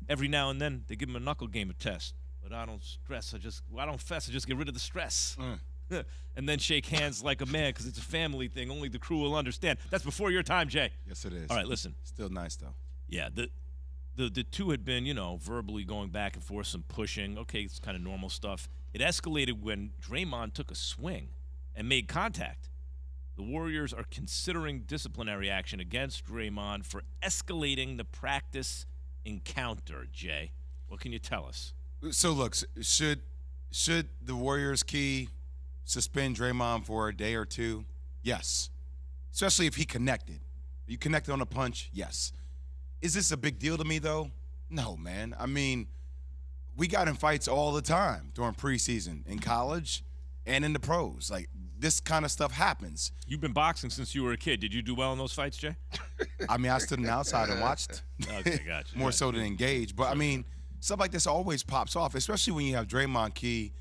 Every now and then they give him a knuckle game test, but I don't stress. I don't fess. I just get rid of the stress. And then shake hands like a man because it's a family thing. Only the crew will understand. That's before your time, Jay. Yes, it is. All right, listen. Still nice, though. Yeah, the two had been, verbally going back and forth, some pushing. Okay, it's kind of normal stuff. It escalated when Draymond took a swing and made contact. The Warriors are considering disciplinary action against Draymond for escalating the practice encounter, Jay. What can you tell us? So, look, should the Warriors key suspend Draymond for a day or two? Yes. Especially if he connected. You connected on a punch? Yes. Is this a big deal to me, though? No, man. I mean, we got in fights all the time during preseason in college and in the pros. Like, this kind of stuff happens. You've been boxing since you were a kid. Did you do well in those fights, Jay? I mean, I stood on the outside and watched. Okay, gotcha. More so than engaged. But, I mean, stuff like this always pops off, especially when you have Draymond Key,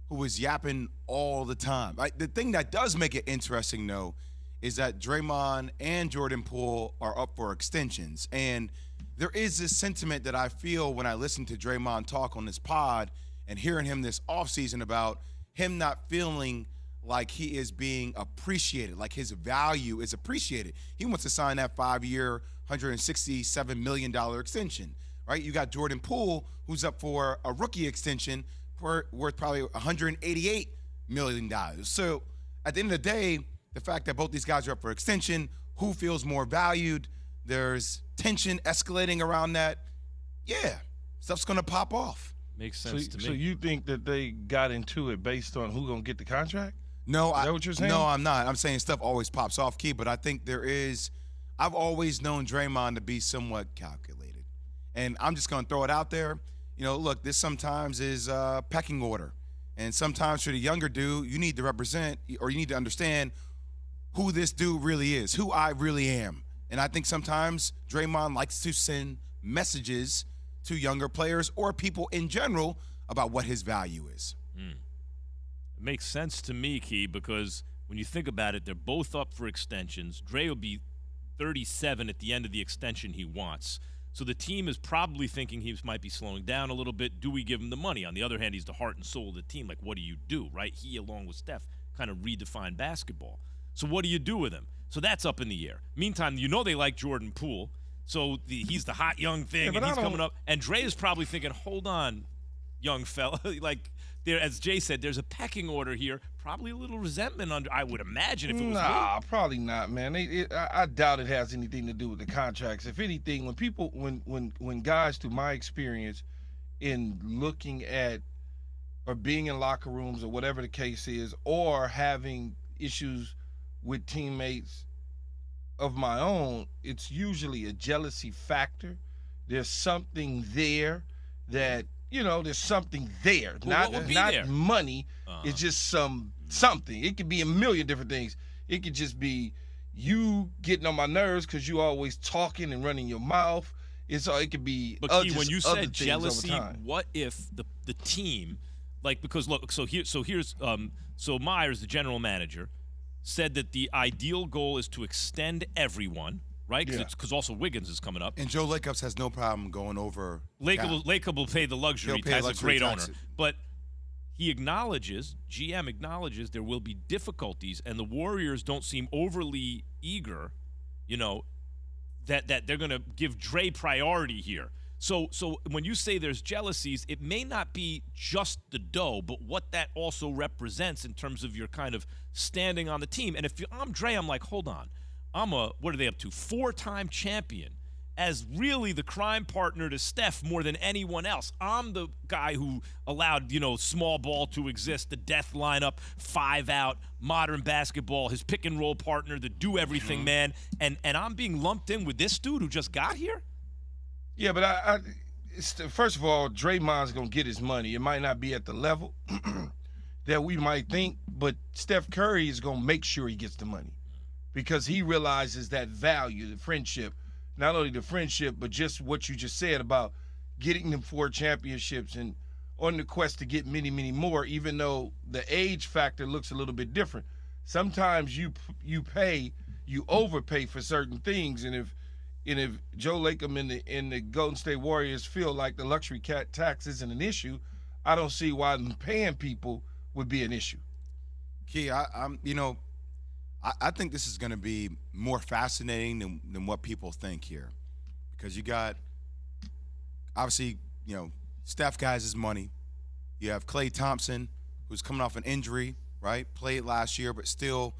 who was yapping all the time. The thing that does make it interesting, though, is that Draymond and Jordan Poole are up for extensions. And there is this sentiment that I feel when I listen to Draymond talk on this pod and hearing him this offseason about him not feeling like he is being appreciated, like his value is appreciated. He wants to sign that 5-year, $167 million extension, right? You got Jordan Poole, who's up for a rookie extension worth probably $188 million. So at the end of the day, the fact that both these guys are up for extension, who feels more valued, there's tension escalating around that. Yeah, stuff's going to pop off. Makes sense to me. So you think that they got into it based on who's going to get the contract? No, Is that what you're saying? No, I'm not. I'm saying stuff always pops off, Key, but I think I've always known Draymond to be somewhat calculated. And I'm just going to throw it out there. Look, this sometimes is pecking order. And sometimes for the younger dude, you need to represent or you need to understand who this dude really is, who I really am. And I think sometimes Draymond likes to send messages to younger players or people in general about what his value is. It makes sense to me, Key, because when you think about it, they're both up for extensions. Dre will be 37 at the end of the extension he wants. So the team is probably thinking he might be slowing down a little bit. Do we give him the money? On the other hand, he's the heart and soul of the team. Like, what do you do, right? He, along with Steph, kind of redefined basketball. So what do you do with him? So that's up in the air. Meantime, they like Jordan Poole. So he's the hot young thing, and he's coming up. And Dre is probably thinking, hold on, young fella. Like, as Jay said, there's a pecking order here. Probably a little resentment under, I would imagine, if it was me. Probably not, man. I doubt it has anything to do with the contracts. If anything, when guys, through my experience in looking at or being in locker rooms or whatever the case is, or having issues with teammates of my own, it's usually a jealousy factor. There's something there that, there's something there. Well, not there? Money. It's just something. It could be a million different things. It could just be you getting on my nerves because you always talking and running your mouth. It could be. But Key, when you said jealousy, what if the team, because look, so Myers, the general manager, said that the ideal goal is to extend everyone, right? Because also Wiggins is coming up. And Joe Lakeups has no problem going over. Lacob will pay the luxury as a great owner. But GM acknowledges there will be difficulties, and the Warriors don't seem overly eager, that they're going to give Dre priority here. So when you say there's jealousies, it may not be just the dough, but what that also represents in terms of your kind of standing on the team. And if I'm Dre, I'm like, hold on. What are they up to? 4-time champion. As really the crime partner to Steph more than anyone else. I'm the guy who allowed, small ball to exist, the death lineup, 5 out, modern basketball, his pick and roll partner, the do everything man. And I'm being lumped in with this dude who just got here? Yeah, but first of all, Draymond's going to get his money. It might not be at the level that we might think, but Steph Curry is going to make sure he gets the money because he realizes that value, the friendship, not only the friendship, but just what you just said about getting them 4 championships and on the quest to get many, many more, even though the age factor looks a little bit different. Sometimes you overpay for certain things, and And if Joe Lacob in the Golden State Warriors feel like the luxury cat tax isn't an issue, I don't see why paying people would be an issue. Key, I think this is going to be more fascinating than what people think here, because you got obviously Steph guys his money. You have Klay Thompson, who's coming off an injury, right? Played last year, but still,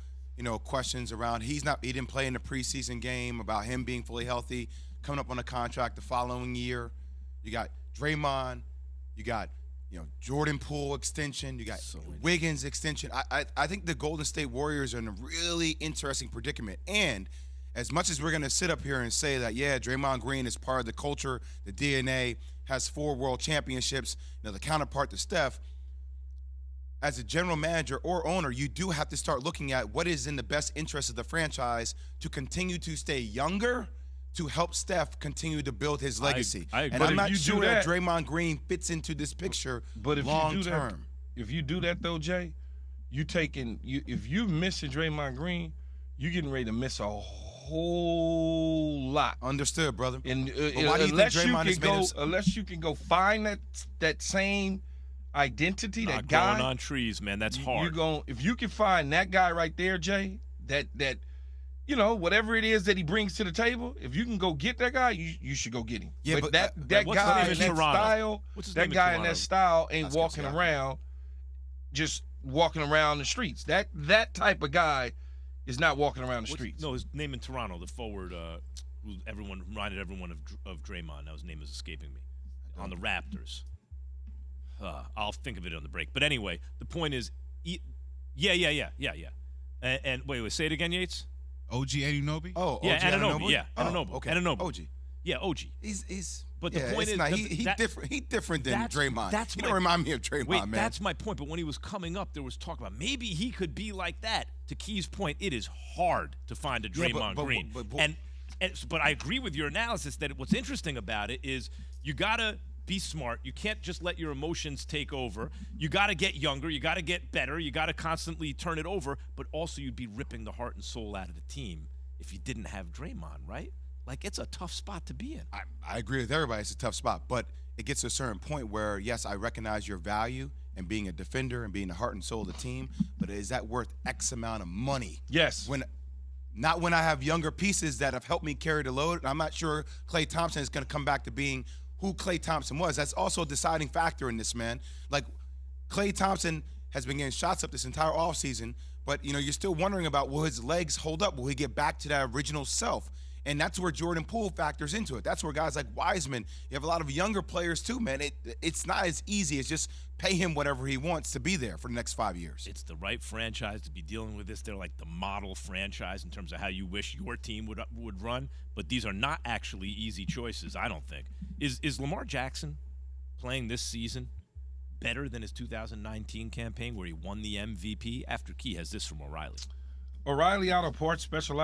questions around. He didn't play in the preseason game, about him being fully healthy, coming up on a contract the following year. You got Draymond, you got Jordan Poole extension, you got Wiggins extension. I think the Golden State Warriors are in a really interesting predicament. And as much as we're going to sit up here and say that, yeah, Draymond Green is part of the culture, the DNA, has 4 world championships, the counterpart to Steph, as a general manager or owner, you do have to start looking at what is in the best interest of the franchise to continue to stay younger, to help Steph continue to build his legacy. I agree. And I'm not you sure do that that- Draymond Green fits into this picture But if long you do that, term. if you do that though, Jay, if you're missing Draymond Green, you're getting ready to miss a whole lot. Understood, brother. And But why do you think Draymond has made unless you can go find that same identity, Not that guy, growing on trees, man. That's hard. If you can find that guy right there, Jay, that whatever it is that he brings to the table, if you can go get that guy, you should go get him. Yeah, but but that what's his guy name in in that Toronto? style, What's his that name in guy in Toronto? that style ain't That's walking Siakam. around just walking around the streets. That type of guy is not walking around the streets. No, his name in Toronto, the forward, who reminded everyone of Draymond. Now his name is escaping me. On the Raptors. I'll think of it on the break. But anyway, the point is, yeah. And wait, say it again, Yates. OG Anunoby? Oh, Yeah, OG Anunoby, yeah, Oh, Anunoby, okay. Anunoby. OG. Yeah, OG. He's. But the yeah, point it's is not, that- he that- different. He different than that's- Draymond. that's He my- don't remind me of Draymond, Wait, man. that's my point. But when he was coming up, there was talk about maybe he could be like that. To Key's point, it is hard to find a Yeah, Draymond Green. But I agree with your analysis that what's interesting about it is you gotta be smart. You can't just let your emotions take over. You got to get younger. You got to get better. You got to constantly turn it over. But also, you'd be ripping the heart and soul out of the team if you didn't have Draymond, right? Like, it's a tough spot to be in. I agree with everybody. It's a tough spot, but it gets to a certain point where, yes, I recognize your value and being a defender and being the heart and soul of the team, but is that worth X amount of money? Yes. Not when I have younger pieces that have helped me carry the load. And I'm not sure Klay Thompson is going to come back to being who Klay Thompson was. That's also a deciding factor in this, man. Like, Klay Thompson has been getting shots up this entire offseason, but, you're still wondering about, will his legs hold up? Will he get back to that original self? And that's where Jordan Poole factors into it. That's where guys like Wiseman, you have a lot of younger players too, man. It's not as easy as just pay him whatever he wants to be there for the next 5 years. It's the right franchise to be dealing with this. They're like the model franchise in terms of how you wish your team would run. But these are not actually easy choices, I don't think. Is Lamar Jackson playing this season better than his 2019 campaign where he won the MVP? After Key has this from O'Reilly. O'Reilly Auto Parts specializes